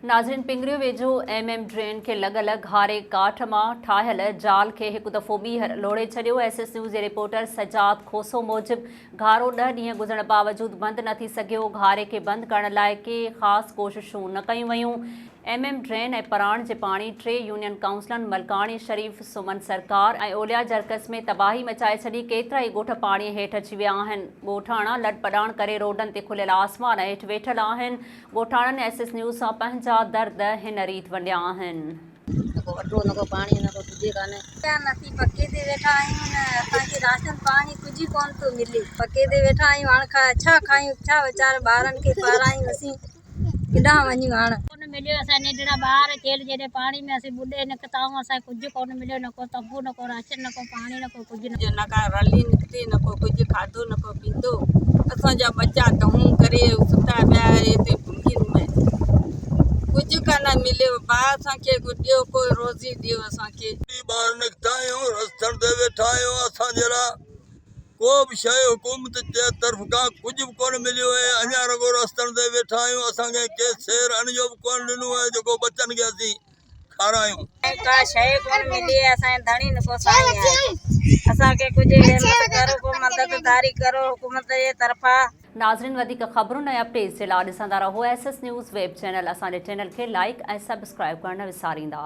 नाज़रीन, पिंगरियो वेझो ड्रेन के लॻल घारे काठ मां ठाहियल जाल खे हिकु दफ़ो ॿीहर लोड़े छॾियो। SS न्यूज़ जे रिपोर्टर सजाद खोसो मूजिबि घारो 10 ॾींहं गुज़रण बावजूदि बंदि न थी सघियो। घारे खे बंदि करण लाइ के ख़ासि कोशिशूं न कयूं वयूं। ड्रेन ऐं पराण जे पाणी 3 यूनियन काउंसिलनि मलकाणी शरीफ़, सुमन सरकार ऐं ओलिया जरकस में तबाही मचाए छॾी। केतिरा ई ॻोठ पाणीअ हेठि अची विया आहिनि। ॻोठाणा लॾपॾाण करे रोडनि ते खुलियल आसमान हेठि वेठल आहिनि। ॻोठाणनि SS न्यूज़ सां पंहिंजा दर्द हिन रीत वंडिया आहिनि। पानी न को तुझे काने नथी पक्के ते वेठा आहियूं न, असांखे राशन पानी कुछ कोन थो मिले। पक्के ते वेठा आहियूं, हाणे छा खायूं, छा वीचार ॿारनि खे पारायूं, असीं किॾां वञूं। हाणे कोन मिलियो असां नंढड़ा ॿार खेल जॾहिं पानी में असीं ॿुॾे निकिताऊं, असांखे कुछ कोन मिलियो, न को तंबू, न को राशन, न को पानी, न को कुछ न का रली निकिती, न को कुछ खाधो, न को पीतो। असांजा बच्चा तहूं करे सुता पिया हिते भूमियुनि में, कुछ कान मिलियो। ॿार असांखे ॾियो, कोई रोज़ी ॾियो असांखे। ॿार निकिता आहियूं, रस्तनि ते वेठा आहियूं। असां जहिड़ा को बि शइ हुकूमत जे तरफ़ खां कुझु बि कोन मिलियो आहे। अञा रुॻो रस्तनि ते वेठा आहियूं। असांखे के सेर अन जो बि कोन ॾिनो आहे जेको बच्चनि खे असीं खारायूं। का शइ कोन मिली आहे, असांजे धणी न को साईं आहे। असांखे कुछ हिम्मत करो, को मददगारी करो हुकूमत जे तरफ़ा। नाज़रीन, वधीक ख़बरुनि ऐं अपडेट्स जे लाइ ॾिसंदा रहो SS न्यूज़ वेब चैनल। असांजे चैनल खे लाइक ऐं सब्सक्राइब करणु न विसारींदा।